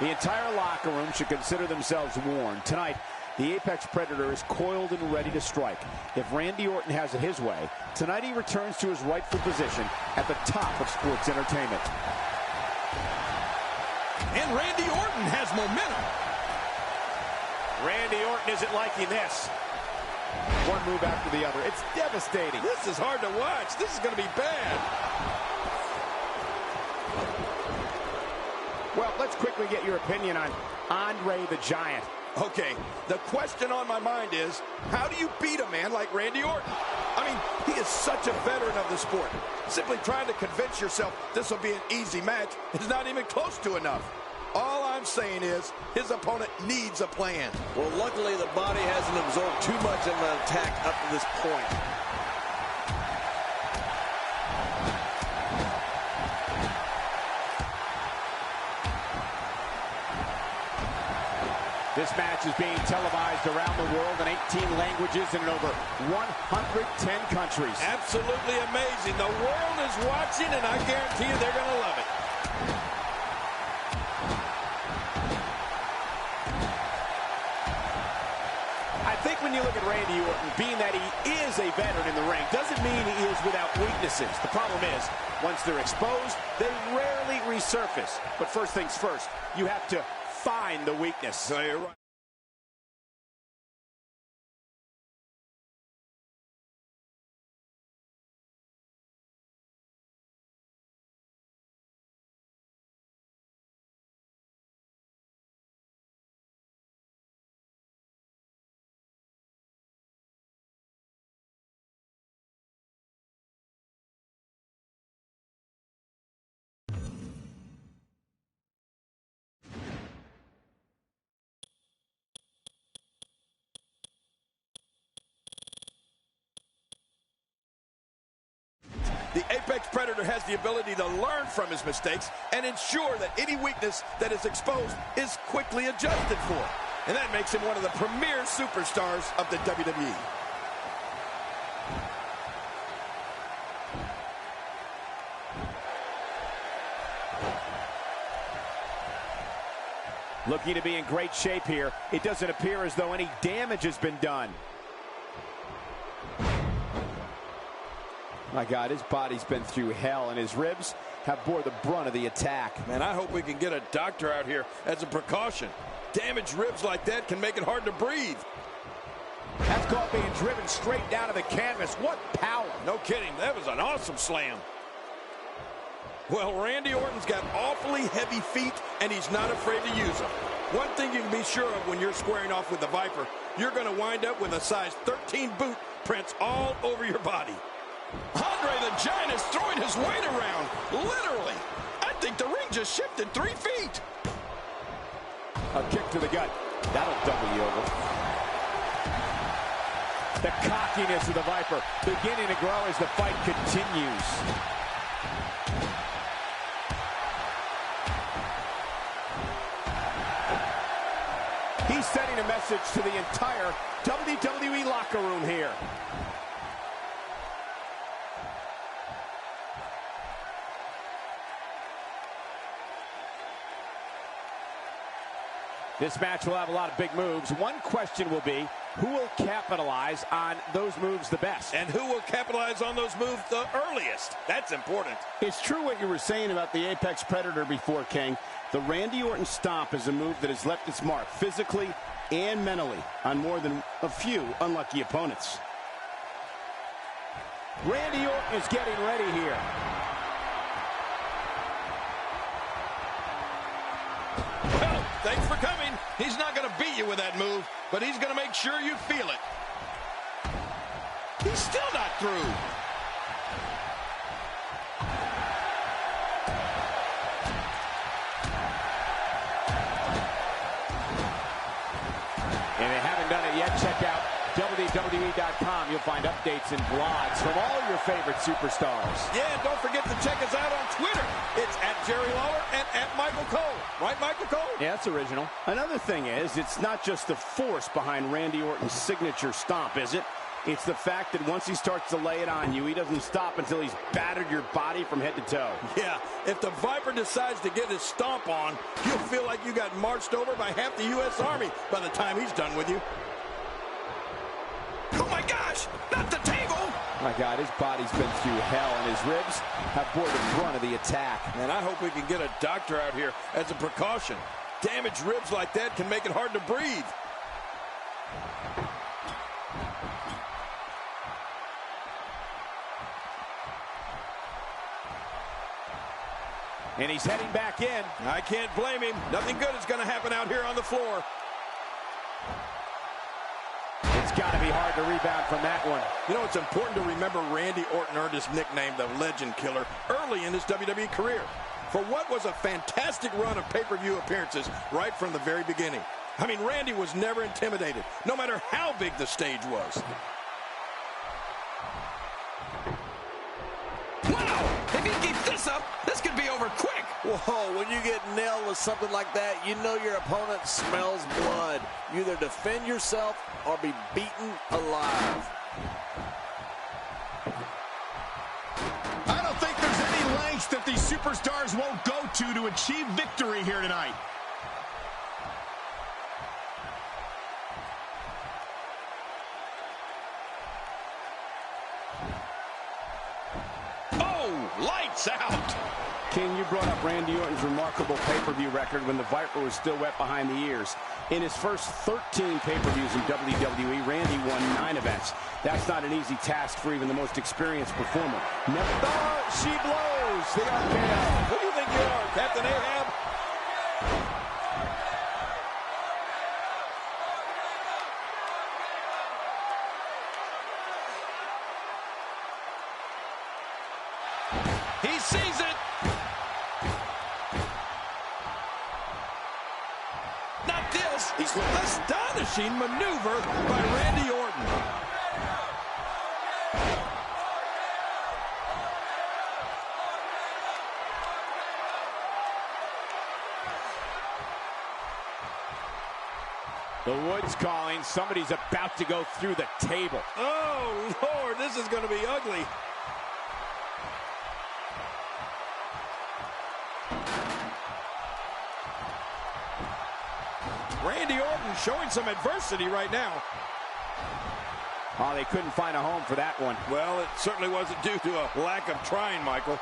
The entire locker room should consider themselves warned. Tonight, the Apex Predator is coiled and ready to strike. If Randy Orton has it his way, tonight he returns to his rightful position at the top of sports entertainment. And Randy Orton has momentum. Randy Orton isn't liking this. One move after the other. It's devastating. This is hard to watch. This is going to be bad. Well, let's quickly get your opinion on Andre the Giant. Okay, the question on my mind is, how do you beat a man like Randy Orton? I mean, he is such a veteran of the sport. Simply trying to convince yourself this will be an easy match is not even close to enough. All I'm saying is, his opponent needs a plan. Well, luckily the body hasn't absorbed too much of an attack up to this point. This match is being televised around the world in 18 languages and in over 110 countries. Absolutely amazing. The world is watching, and I guarantee you they're going to love it. I think when you look at Randy Orton, being that he is a veteran in the ring, doesn't mean he is without weaknesses. The problem is, once they're exposed, they rarely resurface. But first things first, you have to find the weakness. So you're right. The Apex Predator has the ability to learn from his mistakes and ensure that any weakness that is exposed is quickly adjusted for. And that makes him one of the premier superstars of the WWE. Looking to be in great shape here. It doesn't appear as though any damage has been done. My God, his body's been through hell, and his ribs have bore the brunt of the attack. Man, I hope we can get a doctor out here as a precaution. Damaged ribs like that can make it hard to breathe. That's called being driven straight down to the canvas. What power. No kidding, that was an awesome slam. Well, Randy Orton's got awfully heavy feet, and he's not afraid to use them. One thing you can be sure of when you're squaring off with the Viper, you're going to wind up with a size 13 boot prints all over your body. Andre the Giant is throwing his weight around, literally. I think the ring just shifted 3 feet. A kick to the gut. That'll double you over. The cockiness of the Viper beginning to grow as the fight continues. He's sending a message to the entire WWE locker room here. This match will have a lot of big moves. One question will be, who will capitalize on those moves the best? And who will capitalize on those moves the earliest? That's important. It's true what you were saying about the Apex Predator before, King. The Randy Orton stomp is a move that has left its mark physically and mentally on more than a few unlucky opponents. Randy Orton is getting ready here. Well, thanks for coming. He's not going to beat you with that move, but he's going to make sure you feel it. He's still not through. And if you haven't done it yet, check out WWE.com. You'll find updates and blogs from all your favorite superstars. Yeah, and don't forget to check us out on Twitter. It's @JerryLawler and @Michael Cole. Right, Michael Cole? Yeah, that's original. Another thing is, it's not just the force behind Randy Orton's signature stomp, is it? It's the fact that once he starts to lay it on you, he doesn't stop until he's battered your body from head to toe. Yeah, if the Viper decides to get his stomp on, you'll feel like you got marched over by half the U.S. Army by the time he's done with you. Oh my gosh, not the table! My God, his body's been through hell, and his ribs have bore the brunt of the attack. And I hope we can get a doctor out here as a precaution. Damaged ribs like that can make it hard to breathe. And he's heading back in. I can't blame him. Nothing good is going to happen out here on the floor. It's got to be hard to rebound from that one. You know, it's important to remember Randy Orton earned his nickname, the Legend Killer, early in his WWE career for what was a fantastic run of pay-per-view appearances right from the very beginning. I mean, Randy was never intimidated, no matter how big the stage was. Wow! If he keeps this up, this could be over quick. Whoa, when you get nailed with something like that, you know your opponent smells blood. You either defend yourself or be beaten alive. I don't think there's any lengths that these superstars won't go to achieve victory here tonight. Oh, lights out! King, you brought up Randy Orton's remarkable pay-per-view record when the Viper was still wet behind the ears. In his first 13 pay-per-views in WWE, Randy won 9 events. That's not an easy task for even the most experienced performer. She blows the RKO. Who do you think you are, Captain Ahab? He sees it. Not this. Astonishing maneuver by Randy Orton. The Woods calling. Somebody's about to go through the table. Oh, Lord, this is going to be ugly. Randy Orton showing some adversity right now. Oh, they couldn't find a home for that one. Well, it certainly wasn't due to a lack of trying, Michael.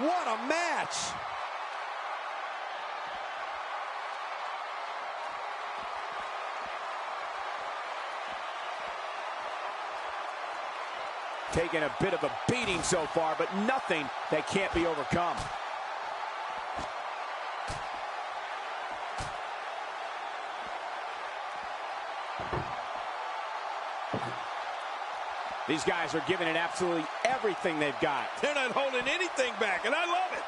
What a match! Taking a bit of a beating so far, but nothing that can't be overcome. These guys are giving it absolutely everything they've got. They're not holding anything back, and I love it.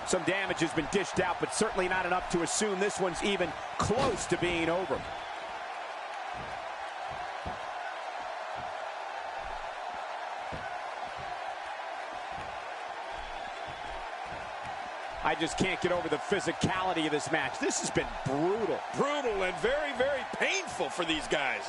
Some damage has been dished out, but certainly not enough to assume this one's even close to being over. I just can't get over the physicality of this match. This has been brutal. Brutal and very, very painful for these guys.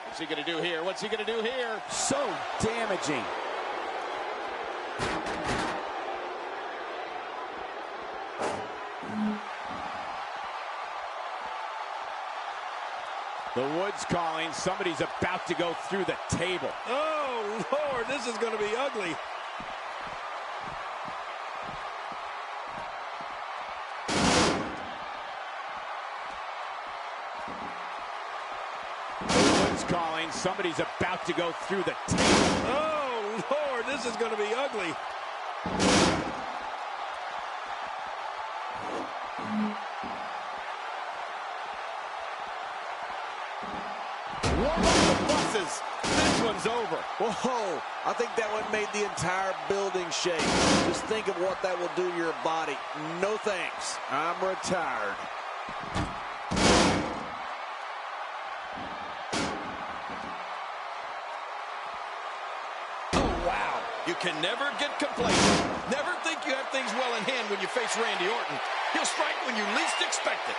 What's he going to do here? What's he going to do here? So damaging. The Woods calling. Somebody's about to go through the table. Oh, Lord, this is going to be ugly. Calling. Somebody's about to go through the table. Oh, Lord, this is going to be ugly. Warm up the buses. This one's over. Whoa, I think that one made the entire building shake. Just think of what that will do to your body. No thanks, I'm retired. Oh, wow. You can never get complacent. Never think you have things well in hand when you face Randy Orton. He'll strike when you least expect it.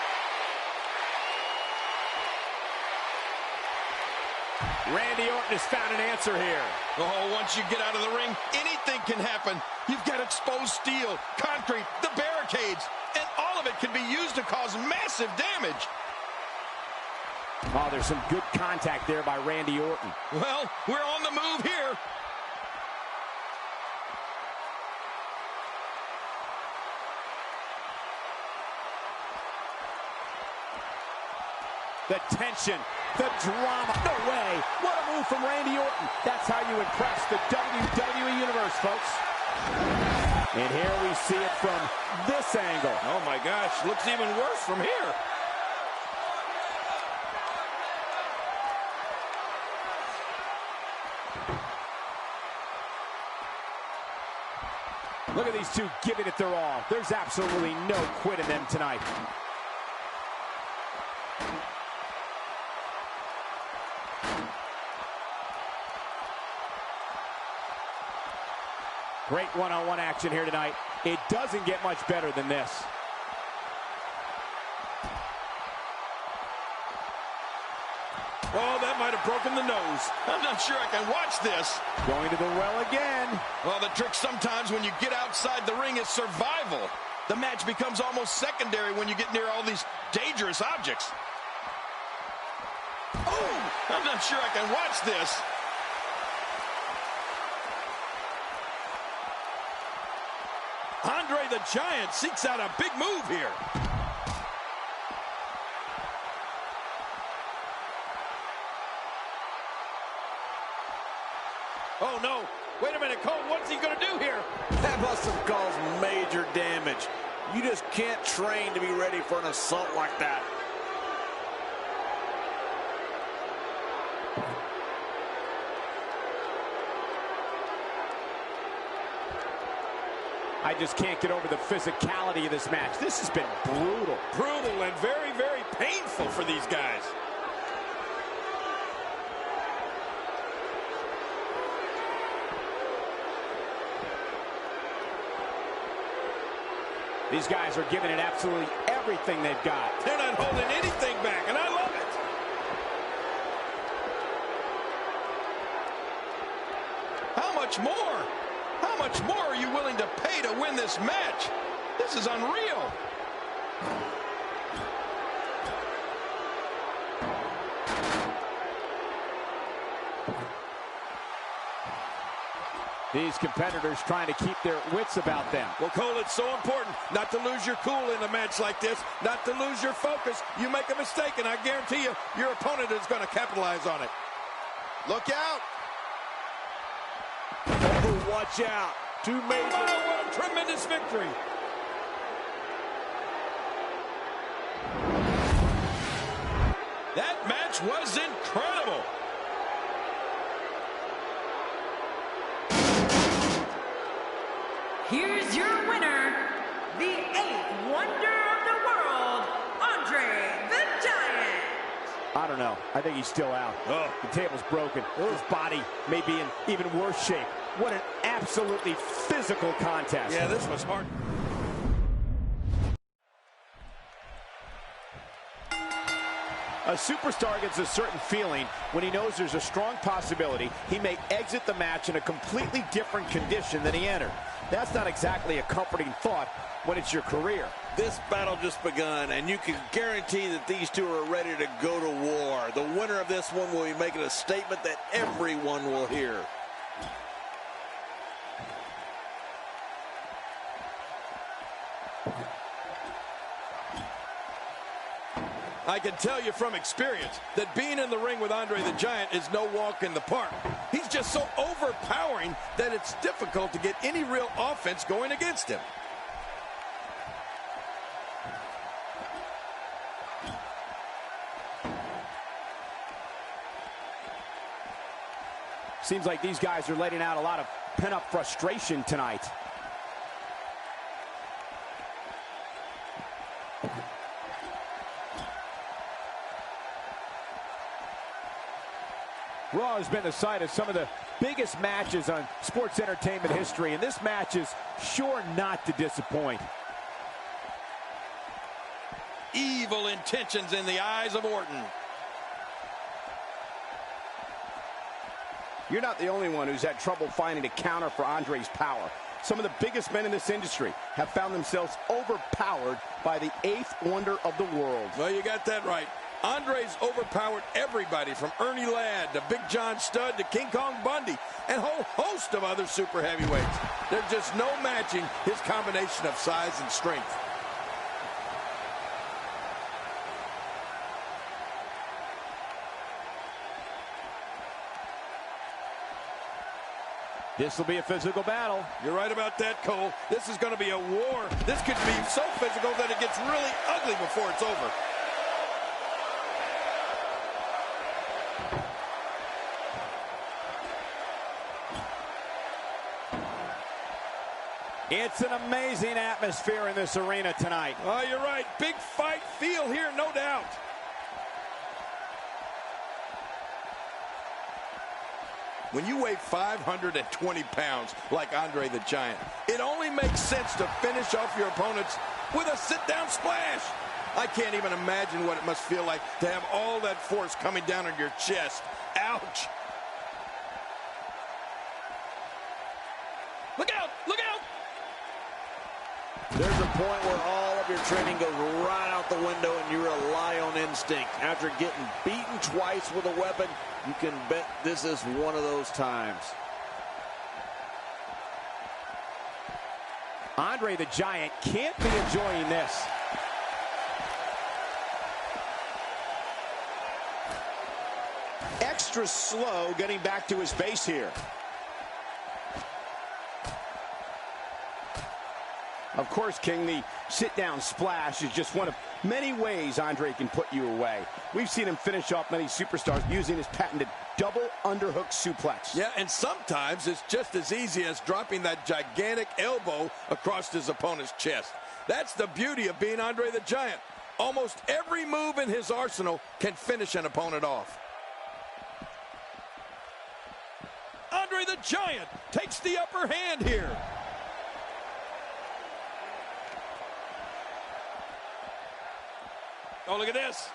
Randy Orton has found an answer here. Oh, once you get out of the ring, anything can happen. You've got exposed steel, concrete, the barricades, and all of it can be used to cause massive damage. Oh, there's some good contact there by Randy Orton. Well, we're on the move here. The tension, the drama. No way. What a move from Randy Orton. That's how you impress the WWE Universe, folks. And here we see it from this angle. Oh, my gosh. Looks even worse from here. Look at these two giving it their all. There's absolutely no quit in them tonight. Great one-on-one action here tonight. It doesn't get much better than this. Oh, that might have broken the nose. I'm not sure I can watch this. Going to the well again. Well, the trick sometimes when you get outside the ring is survival. The match becomes almost secondary when you get near all these dangerous objects. Oh, I'm not sure I can watch this. Andre the Giant seeks out a big move here. Oh, no. Wait a minute, Cole. What's he going to do here? That must have caused major damage. You just can't train to be ready for an assault like that. I just can't get over the physicality of this match. This has been brutal. Brutal and very, very painful for these guys. These guys are giving it absolutely everything they've got. They're not holding anything back, and I love it. How much more? How much more are you willing to pay to win this match? This is unreal. These competitors trying to keep their wits about them. Well, Cole, it's so important not to lose your cool in a match like this, not to lose your focus. You make a mistake, and I guarantee you, your opponent is going to capitalize on it. Look out. Oh, watch out. Two major... Oh, what a tremendous victory. That match was incredible. Here's your winner, the 8th wonder of the world, Andre the Giant. I don't know. I think he's still out. Oh. The table's broken. His body may be in even worse shape. What an absolutely physical contest. Yeah, this was hard. A superstar gets a certain feeling when he knows there's a strong possibility he may exit the match in a completely different condition than he entered. That's not exactly a comforting thought when it's your career. This battle just begun, and you can guarantee that these two are ready to go to war. The winner of this one will be making a statement that everyone will hear. I can tell you from experience that being in the ring with Andre the Giant is no walk in the park. He's just so overpowering that it's difficult to get any real offense going against him. Seems like these guys are letting out a lot of pent-up frustration tonight. Raw has been the site of some of the biggest matches on sports entertainment history, and this match is sure not to disappoint. Evil intentions in the eyes of Orton. You're not the only one who's had trouble finding a counter for Andre's power. Some of the biggest men in this industry have found themselves overpowered by the 8th wonder of the world. Well, you got that right. Andre's overpowered everybody from Ernie Ladd to Big John Studd to King Kong Bundy and a whole host of other super heavyweights. There's just no matching his combination of size and strength. This will be a physical battle. You're right about that, Cole. This is going to be a war. This could be so physical that it gets really ugly before it's over. It's an amazing atmosphere in this arena tonight. Oh, you're right. Big fight feel here, no doubt. When you weigh 520 pounds like Andre the Giant, it only makes sense to finish off your opponents with a sit-down splash. I can't even imagine what it must feel like to have all that force coming down on your chest. Ouch. Look out! Look out! There's a point where all of your training goes right out the window and you rely on instinct. After getting beaten twice with a weapon, you can bet this is one of those times. Andre the Giant can't be enjoying this. Extra slow getting back to his base here. Of course, King, the sit-down splash is just one of many ways Andre can put you away. We've seen him finish off many superstars using his patented double underhook suplex. Yeah, and sometimes it's just as easy as dropping that gigantic elbow across his opponent's chest. That's the beauty of being Andre the Giant. Almost every move in his arsenal can finish an opponent off. Andre the Giant takes the upper hand here. Oh, look at this.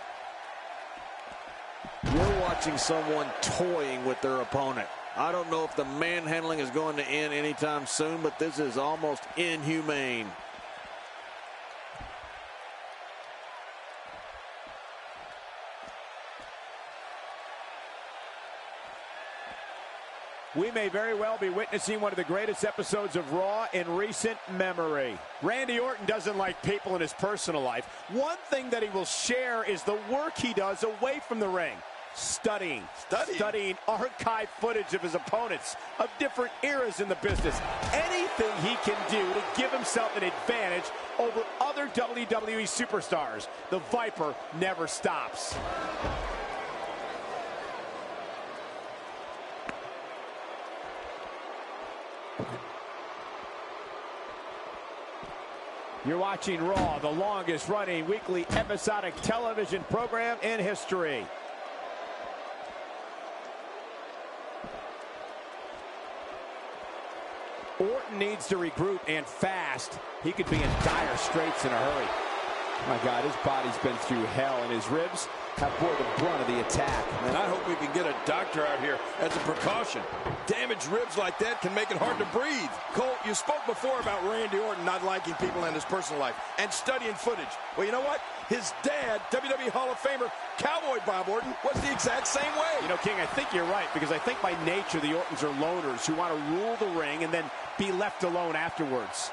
You're watching someone toying with their opponent. I don't know if the manhandling is going to end anytime soon, but this is almost inhumane. We may very well be witnessing one of the greatest episodes of Raw in recent memory. Randy Orton doesn't like people in his personal life. One thing that he will share is the work he does away from the ring. Studying archive footage of his opponents of different eras in the business. Anything he can do to give himself an advantage over other WWE superstars. The Viper never stops. You're watching Raw, the longest running weekly episodic television program in history. Orton needs to regroup, and fast. He could be in dire straits in a hurry. My God, his body's been through hell, and his ribs have bore the brunt of the attack. And I hope we can get a doctor out here as a precaution. Damaged ribs like that can make it hard to breathe. Cole, you spoke before about Randy Orton not liking people in his personal life and studying footage. Well, you know what? His dad, WWE Hall of Famer Cowboy Bob Orton, was the exact same way. You know, King, I think you're right, because I think by nature the Ortons are loners who want to rule the ring and then be left alone afterwards.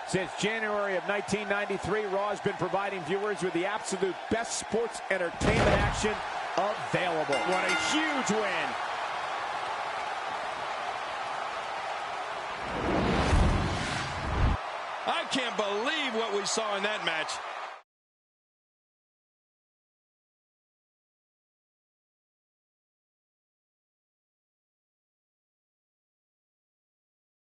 Since January of 1993, Raw has been providing viewers with the absolute best sports entertainment action available. What a huge win. I can't believe what we saw in that match.